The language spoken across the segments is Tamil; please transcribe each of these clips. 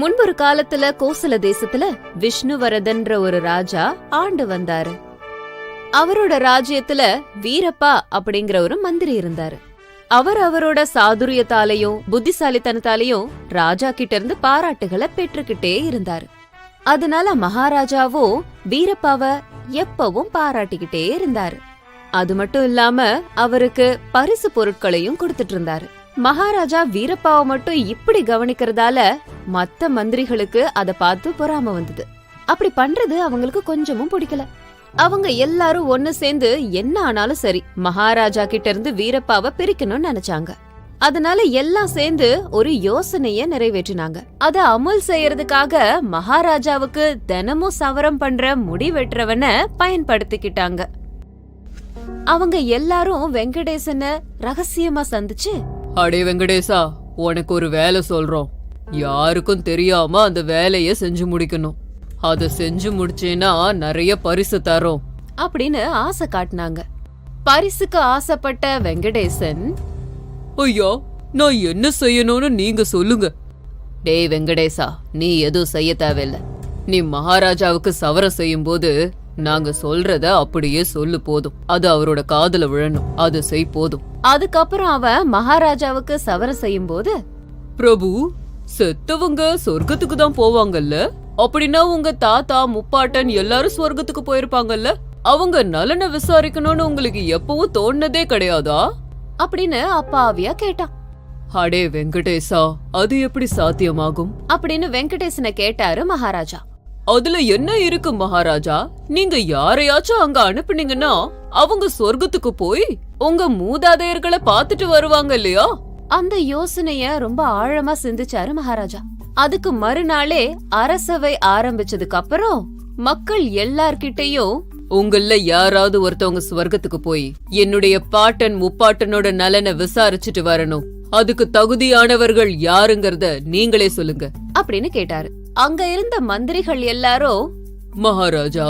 முன்பொரு காலத்துல கோசல தேசத்துல விஷ்ணுவரதன்ற ஒரு ராஜா ஆண்டு வந்தாரு. அவரோட ராஜ்யத்துல வீரப்பா அப்படிங்கிற ஒரு மந்திரி இருந்தாரு. அவரோட சாதுரியத்தாலையும் புத்திசாலித்தனத்தாலையும் ராஜா கிட்ட இருந்து பாராட்டுகளை பெற்றுக்கிட்டே இருந்தாரு. அதனால மகாராஜாவும் வீரப்பாவ எப்பவும் பாராட்டிக்கிட்டே இருந்தாரு. அது மட்டும் இல்லாம அவருக்கு பரிசு பொருட்களையும் கொடுத்துட்டு இருந்தாரு. மகாராஜா வீரப்பாவை மட்டும் இப்படி கவனிக்கிறதால மத்த மந்திரிகளுக்கு அத பார்த்து பொறாம வந்தது. அப்படி பண்றது அவங்களுக்கு கொஞ்சமும் பிடிக்கல. அவங்க எல்லாரும் ஒன்னு சேர்ந்து என்ன ஆனாலும் சரி மகாராஜா கிட்ட இருந்து வீரப்பாவை பிரிக்கணும்னு நினைச்சாங்க. அதனால எல்லாம் சேர்ந்து ஒரு யோசனைய நிறைவேற்றினாங்க. அத அமல் செய்யறதுக்காக மகாராஜாவுக்கு தினமும் சவரம் பண்ற முடி வெட்டுறவன பயன்படுத்திக்கிட்டாங்க. அவங்க எல்லாரும் வெங்கடேசன ரகசியமா சந்திச்சு, அடே வெங்கடேசா, உனக்கு ஒரு வேலை சொல்றோம். யாருக்கும் தெரியாம அந்த வேலைய செஞ்சு முடிக்கணும். அத செஞ்சு முடிச்சேன்னா நிறைய பரிசு தரோம் அப்படின்னு ஆசை காட்டினாங்க. பரிசுக்கு ஆசைப்பட்ட வெங்கடேசன், ஐயா, நான் என்ன செய்யணும்னு நீங்க சொல்லுங்க. டேய் வெங்கடேசா, நீ எதுவும் செய்ய தேவையில்ல. நீ மகாராஜாவுக்கு சவரம் செய்யும் போது நாங்க சொல்றத அப்படியே சொல்லு போதும். அது அவரோட காதுல விழணும். அது செய் போதும். அதுக்கப்புறம் அவன் மகாராஜாவுக்கு சவரம் செய்யும் போது, பிரபு, செத்தவங்க சொர்க்கத்துக்கு தான் போவாங்கல்ல, அப்படின்னா உங்க தாத்தா முப்பாட்டன் எல்லாரும் சொர்க்கத்துக்கு போயிருப்பாங்கல்ல, அவங்க நலனை விசாரிக்கணும்னு உங்களுக்கு எப்பவும் தோணுனதே கிடையாதா அப்படின்னு அப்பாவியா கேட்டான். அடே வெங்கடேசா, அது எப்படி சாத்தியமாகும் அப்படின்னு வெங்கடேசனை கேட்டாரு மகாராஜா. அதுல என்ன இருக்கு மகாராஜா? நீங்க யாரையாச்சும் அங்க அனுப்புனீங்கன்னா அவங்க சொர்க்கத்துக்கு போய் உங்க மூதாதையர்களை பாத்துட்டு வருவாங்க இல்லையா? அந்த யோசனைய ரொம்ப ஆழமா சிந்திச்சாரு மகாராஜா. அதுக்கு மறுநாளே அரசவை ஆரம்பிச்சதுக்கு அப்புறம் மக்கள் எல்லார்கிட்டையும், உங்கள யாராவது ஒருத்தவங்க சொர்க்கத்துக்கு போய் என்னுடைய பாட்டன் முப்பாட்டனோட நலனை விசாரிச்சுட்டு வரணும். அதுக்கு தகுதியானவர்கள் யாருங்கறத நீங்களே சொல்லுங்க அப்படின்னு கேட்டாரு. அங்க இருந்த மந்திரிகள் எல்லாரும், மகாராஜா,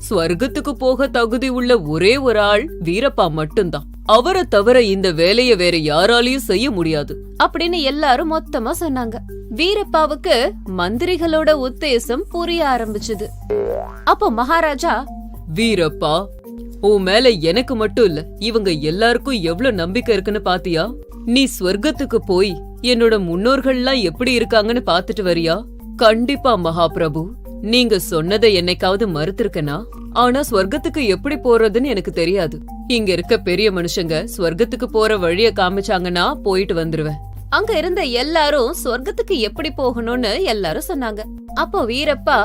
ஸ்வர்க்கத்துக்கு போக தகுதி உள்ள ஒரே ஒரு ஆள் வீரப்பா மட்டும்தான். அவரை தவிர இந்த வேலைய வேற யாராலையும் செய்ய முடியாது அப்படின்னு எல்லாரும் மொத்தமா சொன்னாங்க. வீரப்பாவுக்கு மந்திரிகளோட உத்தேசம் புரிய ஆரம்பிச்சது. அப்போ மகாராஜா, வீரப்பா, உன் மேல எனக்கு மட்டும் இல்ல, இவங்க எல்லாருக்கும் எவ்வளவு நம்பிக்கை இருக்குன்னு பாத்தியா? நீ ஸ்வர்க்கத்துக்கு போய் என்னோட முன்னோர்கள்லாம் எப்படி இருக்காங்கன்னு பாத்துட்டு வரியா? கண்டிப்பா மகாபிரபு, நீங்க சொன்னதை என்னைக்காவது மறுத்திருக்கனா? ஆனா ஸ்வர்க்கத்துக்கு எப்படி போறதுன்னு எனக்கு தெரியாது. இங்க இருக்க பெரிய மனுஷங்க ஸ்வர்க்கத்துக்கு போற வழிய காமிச்சாங்கன்னா போயிட்டு வந்துருவேன். அங்க இருந்த எல்லாரும் சொர்க்கத்துக்கு எப்படி போகணும்னு எல்லாரும் சொன்னாங்க. அப்போ வீரப்பா,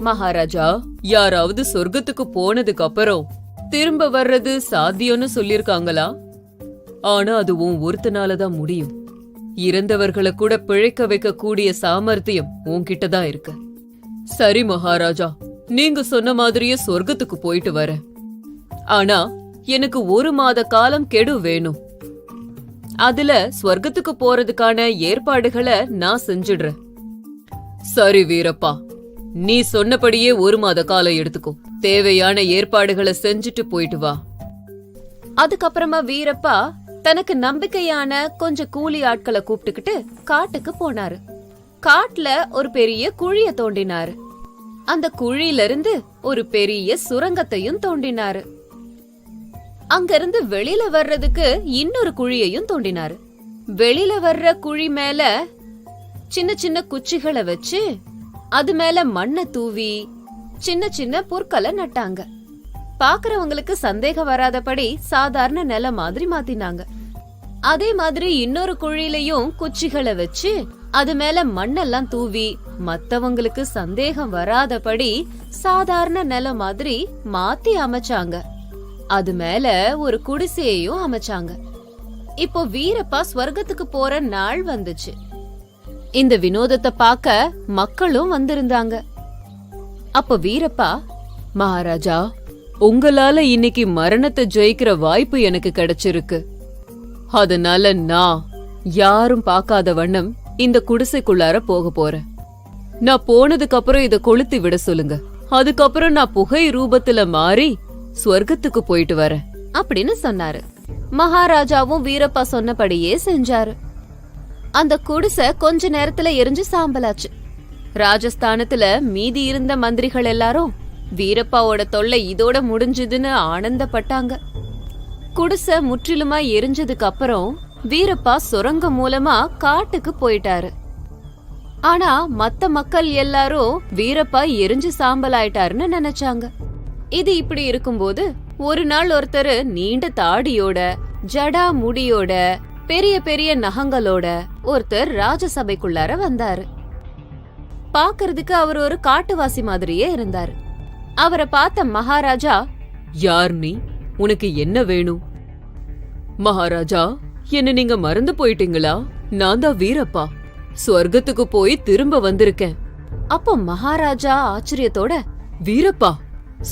மகாராஜா, யாராவது சொர்க்கத்துக்கு போனதுக்கு அப்புறம் திரும்ப வர்றது சாத்தியம்னு சொல்லிருக்காங்களா? ஆனா அதுவும் ஒருத்தனாலதான் முடியும். இறந்தவர்களை கூட பிழைக்க வைக்க கூடிய சாமர்த்தியம் உன்கிட்டதான் இருக்கு. சரி மகாராஜா, நீங்க சொன்ன மாதிரியே சொர்க்கத்துக்கு போயிட்டு வரேன். ஆனா எனக்கு 1 மாத காலம் கெடு வேணும். அதுல ஸ்வர்க்கத்துக்கு போறதுக்கான ஏற்பாடுகளை நான் செஞ்சிடுறேன். சரி வீரப்பா, நீ சொன்னபடியே 1 மாத காலம் எடுத்துக்கோ. தேவையான ஏற்பாடுகளை செஞ்சுட்டு போயிட்டு வா. அதுக்கப்புறமா வீரப்பா தனக்கு நம்பிக்கையான கொஞ்சம் கூலி ஆட்களை கூப்பிட்டுக்கிட்டு காட்டுக்கு போனாரு. காட்டுல ஒரு பெரிய குழிய தோண்டினாரு. அந்த குழியில இருந்து ஒரு பெரிய சுரங்கத்தையும் தோண்டினாரு. அங்க இருந்து வெளியில வர்றதுக்கு இன்னொரு குழியையும் தோண்டினாரு. வெளியில வர்ற குழி மேல சின்ன சின்ன குச்சிகளை வச்சு அது மேல மண்ணை தூவி சின்ன சின்ன புற்களை நட்டாங்க. பாக்குறவங்களுக்கு சந்தேகம் வராதபடி சாதாரண நில மாதிரி மாத்தினாங்க. அதே மாதிரி இன்னொரு குழியிலையும் குச்சிகளை வச்சு அது மேல மண்ணெல்லாம் தூவி மத்தவங்களுக்கு சந்தேகம் வராதபடி சாதாரண நில மாதிரி மாத்தி அமைச்சாங்க. அது மேல ஒரு குடிசையையும் அமைச்சாங்க. இப்போ வீரப்பா ஸ்வர்க்கத்துக்கு போற நாள் வந்துச்சு. இந்த வினோதத்தை பார்க்க மக்களும் வந்திருந்தாங்க. அப்போ வீரப்பா, மகாராஜா, உங்களால இன்னைக்கு மரணத்தை ஜெயிக்கிற வாய்ப்பு எனக்கு கிடைச்சிருக்கு. அதனால நான் யாரும் பார்க்காத வண்ணம் இந்த குடிசைக்குள்ளார போக போறேன். நான் போனதுக்கு அப்புறம் இத கொளுத்தி விட சொல்லுங்க. அதுக்கப்புறம் நான் புகை ரூபத்துல மாறி ஸ்வர்க்கத்துக்கு போயிட்டு வரேன் அப்படின்னு சொன்னாரு. மகாராஜாவும் வீரப்பா சொன்னபடியே செஞ்சாரு. அந்த குடிசை கொஞ்ச நேரத்துல எரிஞ்சு சாம்பலாச்சு. ராஜஸ்தானத்துல மீதி இருந்த மந்திரிகள் எல்லாரும் வீரப்பாவோட தொல்லை இதோட முடிஞ்சதுன்னு ஆனந்தப்பட்டாங்க. குடிசை முற்றிலுமா எரிஞ்சதுக்கு அப்புறம் வீரப்பா சுரங்கம் மூலமா காட்டுக்கு போயிட்டாரு. ஆனா மத்த மக்கள் எல்லாரும் வீரப்பா எரிஞ்சு சாம்பல் ஆயிட்டாருன்னு நினைச்சாங்க. இது இப்படி இருக்கும்போது ஒரு நாள் ஒருத்தர் நீண்ட தாடியோட ஜடா முடியோட பெரிய பெரிய நகங்களோட ஒருத்தர் ராஜசபைக்குள்ளார வந்தாரு. பாக்குறதுக்கு அவர் ஒரு காட்டுவாசி மாதிரியே இருந்தாரு. அவரை பார்த்த மகாராஜா, யார் நீ? உனக்கு என்ன வேணும்? மகாராஜா, என்ன நீங்க மறந்து போயிட்டீங்களா? நான் தான் வீரப்பா. சொர்க்கத்துக்கு போய் திரும்ப வந்திருக்கேன். அப்போ மகாராஜா ஆச்சரியத்தோட, வீரப்பா,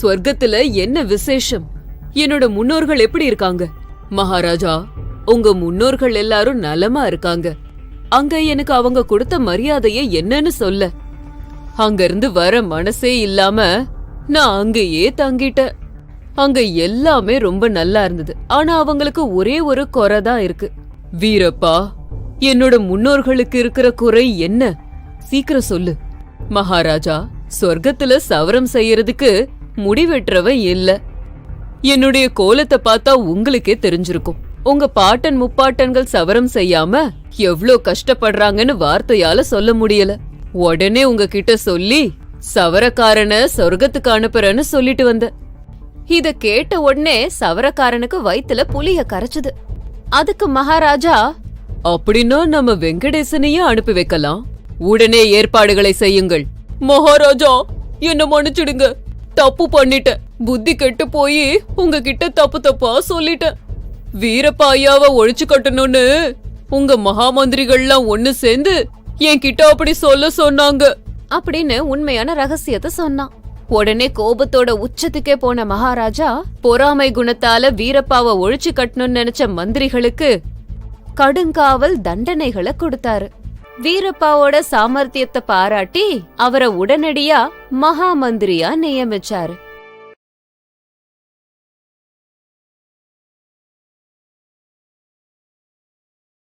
சொர்க்கத்துல என்ன விசேஷம்? என்னோட முன்னோர்கள் எப்படி இருக்காங்க? மகாராஜா, உங்க முன்னோர்கள் எல்லாரும் நலமா இருக்காங்க. அங்க எனக்கு அவங்க கொடுத்த மரியாதைய என்னன்னு சொல்ல. அங்க இருந்து வர மனசே இல்லாம நான் அங்கேயே தங்கிட்டேன். அங்க எல்லாமே ரொம்ப நல்லா இருந்தது. ஆனா அவங்களுக்கு ஒரே ஒரு குறை தான் இருக்கு. வீரப்பா, என்னோட முன்னோர்களுக்கு இருக்கிற குறை என்ன? சீக்கிரம் சொல்லு. மகாராஜா, சொர்க்கத்துல சவரம் செய்யறதுக்கு முடிவெற்றவன் இல்ல. என்னுடைய கோலத்தை பார்த்தா உங்களுக்கே தெரிஞ்சிருக்கும். உங்க பாட்டன் முப்பாட்டன்கள் சவரம் செய்யாம எவ்ளோ கஷ்டப்படுறாங்கன்னு வார்த்தையால சொல்ல முடியல. உடனே உங்ககிட்ட சொல்லி சவரக்காரன சொர்க்கத்துக்கு அனுப்புறேன்னு சொல்லிட்டு வந்த. இத கேட்ட உடனே சவரக்காரனுக்கு வயித்துல புளிய கரைச்சுது. அதுக்கு மகாராஜா, அப்படின்னா நம்ம வெங்கடேசனையும் அனுப்பி வைக்கலாம். உடனே ஏற்பாடுகளை செய்யுங்கள். மகாராஜா, என்ன மன்னிச்சிடுங்க. தப்பு பண்ணிட்டேன். புத்தி கெட்டு போய் உங்ககிட்ட தப்பு தப்பா சொல்லிட்டேன். வீரப்பா ஐயாவை ஒழிச்சு கட்டணும்னு உங்க மகாமந்திரிகள்லாம் ஒண்ணு சேர்ந்து என்கிட்ட அப்படி சொல்ல சொன்னாங்க அப்படின்னு உண்மையான ரகசியத்தை சொன்னான். உடனே கோபத்தோட உச்சத்துக்கே போன மகாராஜா பொறாமை குணத்தால வீரப்பாவை ஒழிச்சு கட்டணும்னு நினைச்ச மந்திரிகளுக்கு கடுங்காவல் தண்டனைகளை கொடுத்தாரு. வீரப்பாவோட சாமர்த்தியத்தை பாராட்டி அவரை உடனடியா மகா மந்திரியா நியமிச்சாரு.